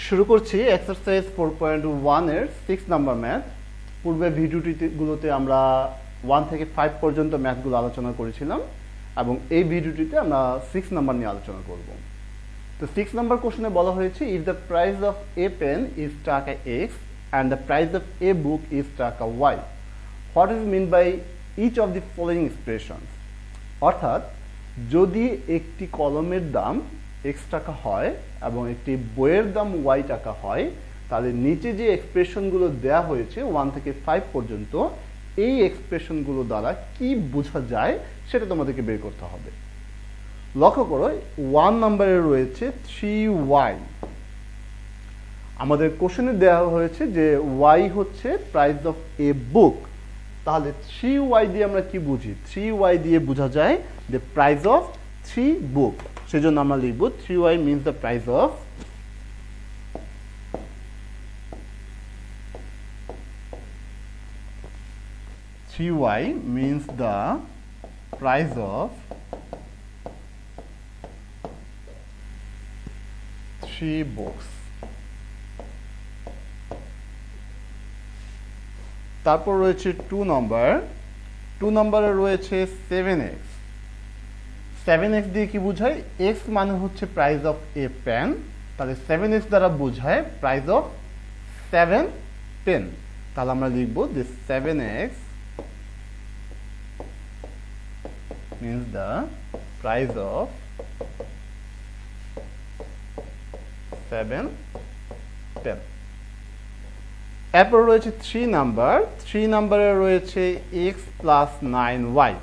শুরু করছি এক্সারসাইজ 4.1 এর 6 নাম্বার ম্যাথ। পূর্বে ভিডিওগুলোতে আমরা 1 থেকে 5 পর্যন্ত ম্যাথগুলো আলোচনা করেছিলাম এবং এই ভিডিওটিতে আমরা 6 নাম্বার নিয়ে আলোচনা করব। তো 6 নাম্বার কোশ্চেনে বলা হয়েছে if the price of a pen is টাকা x and the price of a book is টাকা y, what is meant by each of the following expressions? অর্থাৎ যদি একটি কলমের দাম x টাকা হয় এবং একটি বইয়ের দাম y টাকা হয়, তাহলে নিচে যে এক্সপ্রেশনগুলো দেয়া হয়েছে 1 থেকে 5 পর্যন্ত, এই এক্সপ্রেশনগুলো দ্বারা কি বোঝা যায় সেটা তোমাদেরকে বের করতে হবে। লক্ষ্য করো 1 নম্বরে রয়েছে 3y। আমাদের কোশ্চেনে দেওয়া হয়েছে যে y হচ্ছে প্রাইস অফ এ বুক, তাহলে 3y দিয়ে আমরা কি বুঝি? 3y দিয়ে বোঝা যায় the price of 3 book। সেজন্য আমরা লিখব 3y means the price of three books। তারপর রয়েছে 2 নম্বরে রয়েছে 7x। 7x দিয়ে কি বোঝায়? x মানে হচ্ছে প্রাইস অফ এ পেন, তাহলে 7x দ্বারা বোঝায় প্রাইস অফ 7 পেন। তাহলে আমরা লিখব যে 7x means the price of 7 pen। এরপর রয়েছে 3 নম্বরে রয়েছে x plus 9y।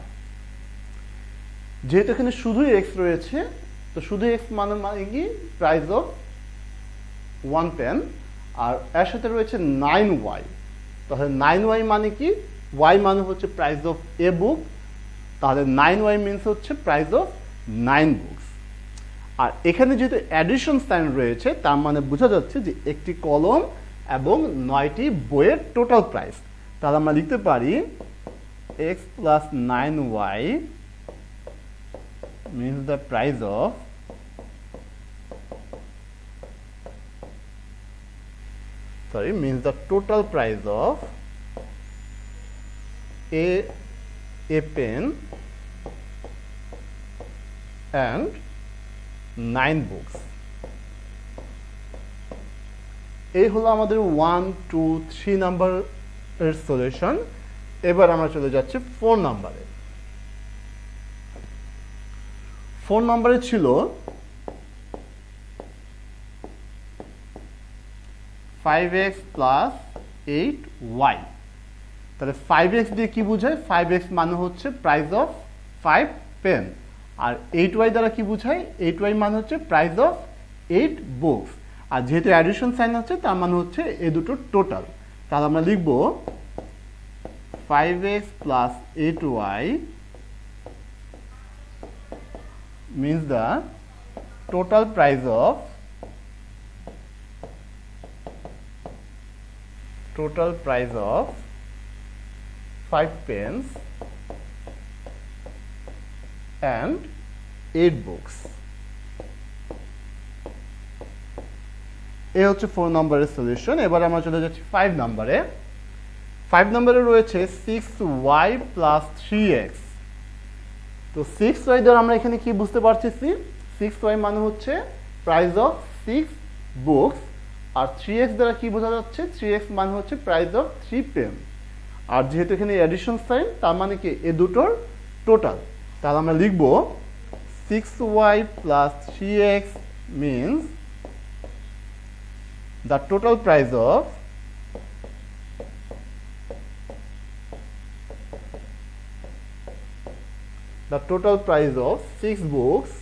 যেহেতু এখানে শুধুই x রয়েছে, তো শুধু x মানে কি প্রাইস অফ 1 পেন, আর এর সাথে রয়েছে 9y। তাহলে 9y মানে কি? y মানে হচ্ছে প্রাইস অফ এ বুক, তাহলে 9y মিনস হচ্ছে প্রাইস অফ 9 বুকস। আর এখানে যেহেতু অ্যাডিশন সাইন রয়েছে, তার মানে বোঝা যাচ্ছে যে একটি কলম এবং 9টি বইয়ের টোটাল প্রাইস। তাহলে আমরা লিখতে পারি x plus 9y means the price of means the total price of a pen and 9 books। এই হলো আমাদের 1, 2, 3 নাম্বার এর সলিউশন। এবার আমরা চলে যাচ্ছি 4 নম্বরে। 4 নম্বরে ছিল 5x plus 8y। তাহলে 5x দিয়ে কি বোঝায়? 5x মানে হচ্ছে price of 5 pen, R 8y দ্বারা কি বোঝায়? 8y মানে হচ্ছে প্রাইস অফ 8 বুকস। আর যেহেতু অ্যাডিশন সাইন আছে, তার মানে হচ্ছে এই দুটো টোটাল। তাহলে আমরা লিখব 5x plus 8y means the total price of 5 pens and 8 books। এই হচ্ছে 4 নম্বরের সলিউশন। এবার আমরা চলে যাচ্ছি 5 নম্বরে। 5 নম্বরে রয়েছে 6y plus 3x। তো 6y দ্বারা আমরা এখানে কি বুঝতে পারতেছি? 6y মানে হচ্ছে price of 6 books, R 3x দ্বারা কি বোঝা যাচ্ছে? 3x মানে হচ্ছে প্রাইস অফ 3 পেন। আর যেহেতু এখানে অ্যাডিশন সাইন, তার মানে কি এই দুটোর টোটাল। তাহলে আমরা লিখব 6y plus 3x means the total price of the total price of 6 books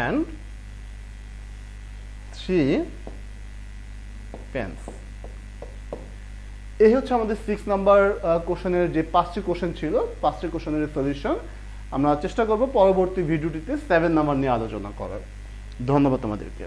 and 3 pens। এই হচ্ছে আমাদের 6 নাম্বার কোশ্চেনের যে 5টি কোশ্চেন ছিল, 5টি কোশ্চেনের সলিউশন। আমরা চেষ্টা করব পরবর্তী ভিডিওটিতে 7 নাম্বার নিয়ে আলোচনা করার। ধন্যবাদ তোমাদেরকে।